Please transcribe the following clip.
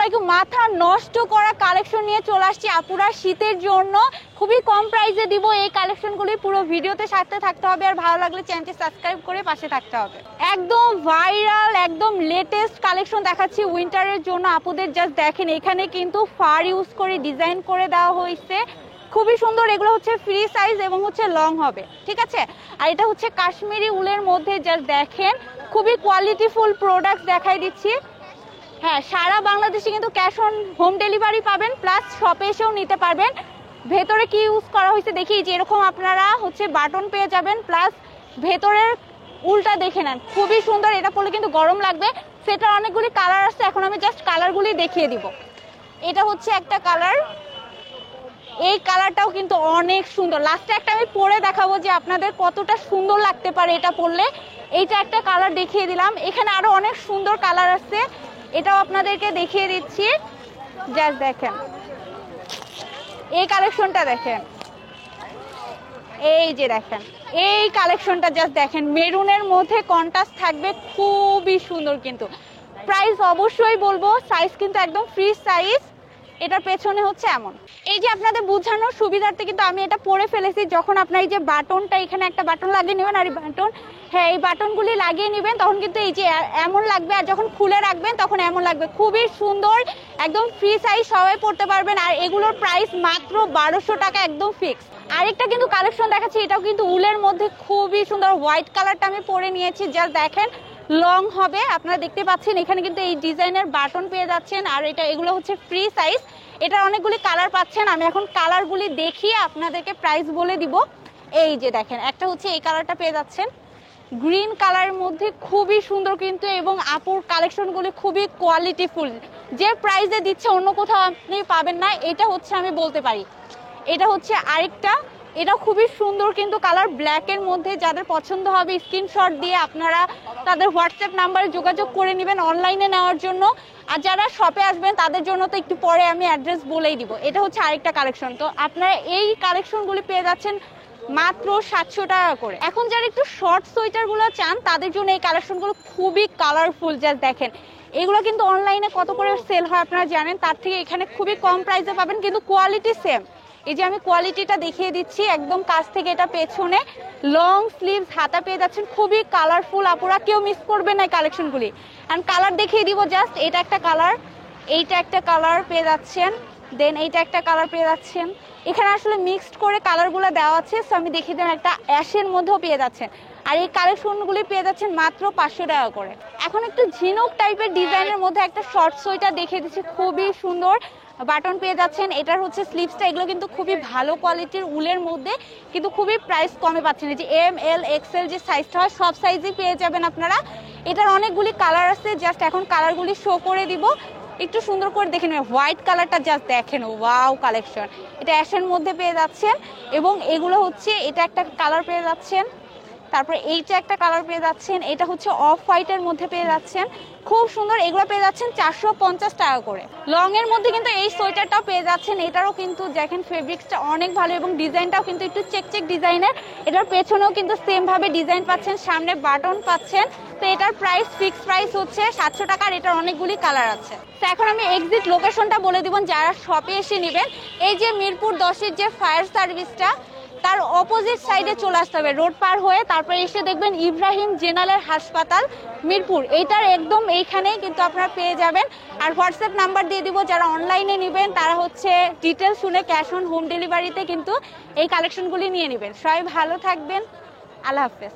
আলাইকুম। মাথা নষ্ট করা কালেকশন নিয়ে চলে আসছি আপুরা শীতের জন্য। খুবই কম প্রাইসে দিব এই কালেকশনগুলি। পুরো ভিডিওতে সাথে থাকতে হবে, আর ভালো লাগলে চ্যানেলটি সাবস্ক্রাইব করে পাশে থাকতে হবে। একদম ভাইরাল, একদম লেটেস্ট কালেকশন দেখাচ্ছি উইন্টারের জন্য আপুদের। জাস্ট দেখেন, এখানে কিন্তু ফার ইউজ করে ডিজাইন করে দেওয়া হয়েছে, খুবই সুন্দর। এগুলো হচ্ছে ফ্রি সাইজ এবং হচ্ছে লং হবে, ঠিক আছে। আর এটা হচ্ছে কাশ্মীরি উলের মধ্যে। জাস্ট দেখেন, খুবই কোয়ালিটিফুল প্রোডাক্ট দেখাই দিচ্ছি। হ্যাঁ, সারা বাংলাদেশে কিন্তু ক্যাশ অন হোম ডেলিভারি পাবেন, প্লাস শপে এসেও নিতে পারবেন। ভেতরে কি ইউজ করা হয়েছে দেখি, যে এরকম আপনারা হচ্ছে বাটন পেয়ে যাবেন, প্লাস ভেতরের উলটা দেখে নেন, খুবই সুন্দর। এটা পরলে কিন্তু গরম লাগবে। সেটা অনেকগুলি কালার আছে, এখন আমি জাস্ট কালারগুলি দেখিয়ে দিব। এটা হচ্ছে একটা কালার, এই কালারটাও কিন্তু অনেক সুন্দর। লাস্টে একটা আমি পরে দেখাবো যে আপনাদের কতটা সুন্দর লাগতে পারে এটা পরলে। এইটা একটা কালার দেখিয়ে দিলাম, এখানে আরো অনেক সুন্দর কালার আছে, এটাও আপনাদেরকে দেখিয়ে দিচ্ছি। জাস্ট দেখেন এই কালেকশনটা, দেখেন এই যে দেখেন এই কালেকশনটা, জাস্ট দেখেন মেরুনের মধ্যে কন্ট্রাস্ট থাকবে, খুবই সুন্দর। কিন্তু প্রাইস অবশ্যই বলবো, সাইজ কিন্তু একদম ফ্রি সাইজ। এটার পেছনে হচ্ছে এমন, এই যে আপনাদের বোঝানোর সুবিধার্থে কিন্তু আমি এটা পরে ফেলেছি। যখন আপনার এই যে বাটনটা, এখানে একটা বাটন লাগিয়ে নেবেন, আর এই বাটন, হ্যাঁ এই বাটনগুলি লাগিয়ে নেবেন, তখন কিন্তু এই যে এমন লাগবে, আর যখন খুলে রাখবেন তখন এমন লাগবে। খুবই সুন্দর, একদম ফ্রি সাইজ, সবাই পড়তে পারবেন। আর এগুলোর প্রাইস মাত্র 1200 টাকা, একদম ফিক্স। আরেকটা কিন্তু কালেকশন দেখাচ্ছি, এটাও কিন্তু উলের মধ্যে খুবই সুন্দর। হোয়াইট কালারটা আমি পরে নিয়েছি, জাস্ট দেখেন লং হবে, আপনারা দেখতে পাচ্ছেন। এখানে কিন্তু এই ডিজাইনের বাটন পেয়ে যাচ্ছেন, আর এগুলো হচ্ছে ফ্রি সাইজ। এটার অনেকগুলি কালার পাচ্ছেন, আমি এখন কালারগুলি দেখিয়ে আপনাদেরকে প্রাইস বলে দিব। এই যে দেখেন, একটা হচ্ছে এই কালারটা পেয়ে যাচ্ছেন, গ্রিন কালারের মধ্যে, খুবই সুন্দর কিন্তু। এবং আপুর কালেকশনগুলি খুবই কোয়ালিটিফুল, যে প্রাইসে দিচ্ছে অন্য কোথাও আপনি পাবেন না, এটা হচ্ছে আমি বলতে পারি। এটা হচ্ছে আরেকটা, এটা খুবই সুন্দর কিন্তু কালার, ব্ল্যাকের মধ্যে। যাদের পছন্দ হবে স্ক্রিনশট দিয়ে আপনারা তাদের হোয়াটসঅ্যাপ নাম্বারে যোগাযোগ করে নেবেন অনলাইনে নেওয়ার জন্য। আর যারা শপে আসবেন তাদের জন্য তো একটু পরে আমি অ্যাড্রেস বলেই দিব। এটা হচ্ছে আরেকটা কালেকশন। তো আপনারা এই কালেকশনগুলি পেয়ে যাচ্ছেন মাত্র 700 টাকা করে। এখন যারা একটু শর্ট সোয়েটারগুলো চান তাদের জন্য এই কালেকশনগুলো খুবই কালারফুল। জাস্ট দেখেন, এগুলো কিন্তু অনলাইনে কত করে সেল হয় আপনারা জানেন, তার থেকে এখানে খুবই কম প্রাইসে পাবেন, কিন্তু কোয়ালিটি সেম। এই যে আমি কোয়ালিটিটা দেখিয়ে দিচ্ছি একদম কাছ থেকে। এটা পেছনে লং স্লিভস, হাতা পেয়ে যাচ্ছেন, খুবই কালারফুল। আপুরা কেউ মিস করবে না এই কালেকশনগুলি। আর কালার দেখিয়ে দিব, জাস্ট এটা একটা কালার, এইটা একটা কালার পেয়ে যাচ্ছেন, দেন এইটা একটা কালার পেয়ে যাচ্ছেন। এখানে আসলে মিক্সড করে কালারগুলো দেওয়া আছে, সো আমি দেখিয়ে দিলাম। একটা অ্যাশের মধ্যেও পেয়ে যাচ্ছেন, আর এই কালেকশনগুলি পেয়ে যাচ্ছেন মাত্র 500 টাকা করে। এখন একটু ঝিনুক টাইপের ডিজাইনের মধ্যে একটা শর্ট সোয়েটার দেখিয়ে দিচ্ছি, খুবই সুন্দর। বাটন পেয়ে যাচ্ছেন, এটার হচ্ছে স্লিভসটা, এগুলো কিন্তু খুবই ভালো কোয়ালিটির উলের মধ্যে, কিন্তু খুবই প্রাইস কমে পাচ্ছেন। এই যে এম এল এক্সেল যে সাইজটা হয়, সব সাইজই পেয়ে যাবেন আপনারা। এটার অনেকগুলি কালার আছে, জাস্ট এখন কালারগুলি শো করে দিব, একটু সুন্দর করে দেখে নেবেন। হোয়াইট কালারটা জাস্ট দেখেন, ওয়াও কালেকশন। এটা অ্যাশের মধ্যে পেয়ে যাচ্ছেন, এবং এগুলো হচ্ছে, এটা একটা কালার পেয়ে যাচ্ছেন, তারপরে এইটা একটা কালার পেয়ে যাচ্ছেন, এটা হচ্ছে অফ হোয়াইটের মধ্যে পেয়ে যাচ্ছেন, খুব সুন্দর। এগুলো পেয়ে যাচ্ছেন 450 টাকা করে। লং এর মধ্যে কিন্তু এই সোয়েটারটাও পেয়ে যাচ্ছেন, এটারও কিন্তু দেখেন ফেব্রিক্সটা অনেক ভালো, এবং ডিজাইনটাও কিন্তু একটু চেক ডিজাইনের। এটার পেছনেও কিন্তু সেম ভাবে ডিজাইন পাচ্ছেন, সামনে বাটন পাচ্ছেন। তো এটার প্রাইস, ফিক্স প্রাইস হচ্ছে 700 টাকা, আর এটার অনেকগুলি কালার আছে। তো এখন আমি এক্সিট লোকেশনটা বলে দিব যারা শপে এসে নেবেন। এই যে মিরপুর 10-এর যে ফায়ার সার্ভিসটা, তার অপোজিট সাইডে চলে আসতে হবে, রোড পার হয়ে। তারপরে এসে দেখবেন ইব্রাহিম জেনারেল হাসপাতাল মিরপুর, এইটার একদম এইখানেই কিন্তু আপনারা পেয়ে যাবেন। আর হোয়াটসঅ্যাপ নাম্বার দিয়ে দিব, যারা অনলাইনে নেবেন তারা হচ্ছে ডিটেলস শুনে ক্যাশ অন হোম ডেলিভারিতে কিন্তু এই কালেকশনগুলি নিয়ে নেবেন। সবাই ভালো থাকবেন, আল্লাহ হাফেজ।